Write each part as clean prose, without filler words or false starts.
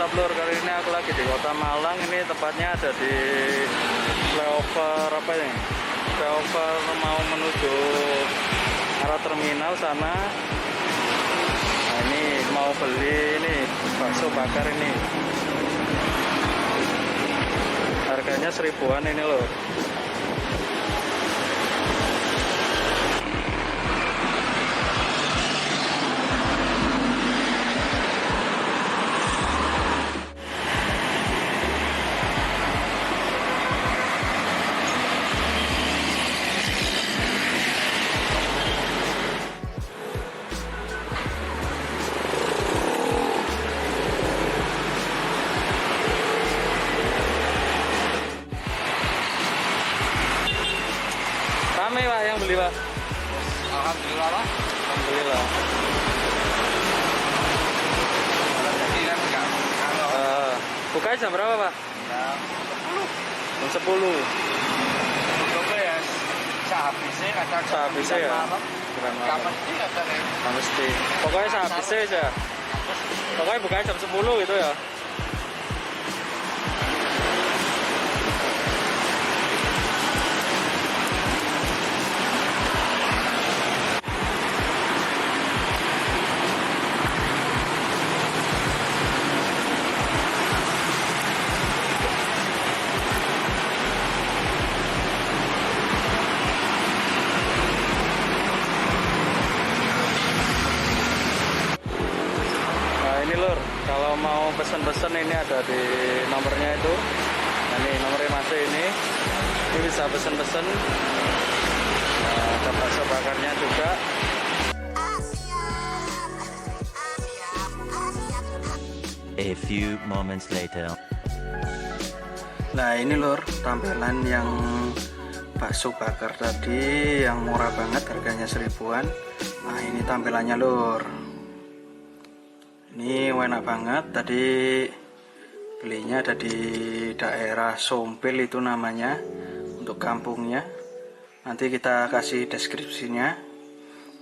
mantap lur, kali ini aku lagi di Kota Malang. Ini tepatnya ada di flyover apa ini? Flyover mau menuju arah terminal sana. Nah, ini mau beli ini bakso bakar ini. Harganya 1000-an ini loh. Rame Pak yang beli Pak? Alhamdulillah Pak. Alhamdulillah. Jadi kan enggak. Bukanya jam berapa Pak? Jam 10. Coba ya. Sehabisnya kadang Sehabisnya ya? malam. Bukan Enggak malam. mesti kadang ya. Nggak mesti. Pokoknya sehabisnya aja. Pokoknya bukanya jam 10 gitu ya. Ini lur, kalau mau pesen-pesen ini ada di nomornya itu. Nah, ini nomornya masih ini bisa pesen-pesen. Nah, ada bakso bakarnya juga. A few moments later. Nah ini lur, tampilan yang bakso bakar tadi yang murah banget, harganya 1000-an. Nah ini tampilannya lur. Ini enak banget. Tadi belinya ada di daerah Sompil itu namanya, untuk kampungnya. Nanti kita kasih deskripsinya.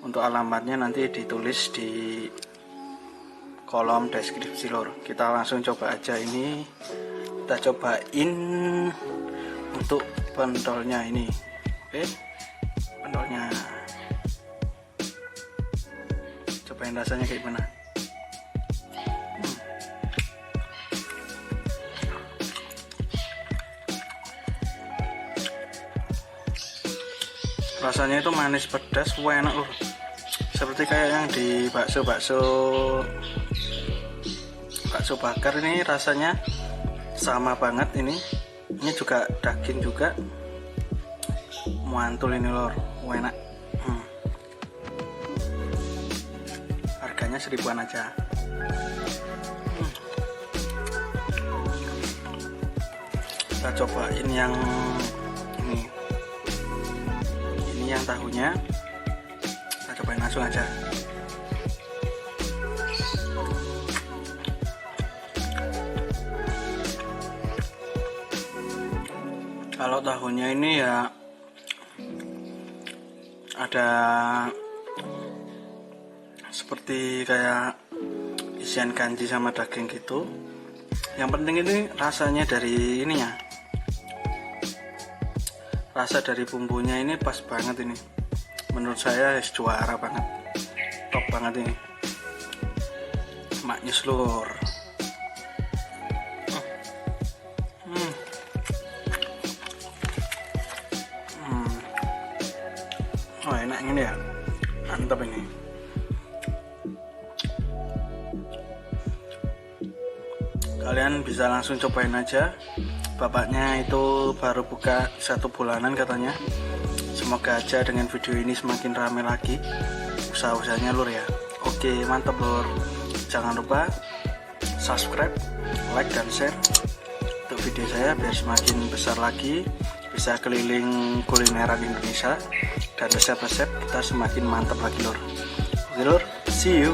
Untuk alamatnya nanti ditulis di kolom deskripsi lur. Kita langsung coba aja ini. Kita cobain untuk pentolnya ini. Oke, pentolnya. Cobain rasanya kayak gimana. Rasanya itu manis pedas, enak loh. Seperti kayak yang di bakso bakar ini rasanya sama banget ini. Ini juga daging juga. Mantul ini lor, enak. Harganya 1000-an aja. Kita cobain yang ini. Yang tahunya kita cobain langsung aja. Kalau tahunya ini ya ada seperti kayak isian kanji sama daging gitu. Yang penting ini rasanya dari ininya, rasa dari bumbunya ini pas banget ini. Menurut saya juara banget, top banget ini. Maknyus lur. Oh enak ini ya, mantap ini. Kalian bisa langsung cobain aja. Bapaknya itu baru buka 1 bulanan katanya. Semoga aja dengan video ini semakin ramai lagi usaha-usahanya lur ya. Oke mantap lur. Jangan lupa subscribe, like dan share untuk video saya biar semakin besar lagi, bisa keliling kulineran Indonesia dan resep-resep kita semakin mantap lagi lur. Oke lur, see you.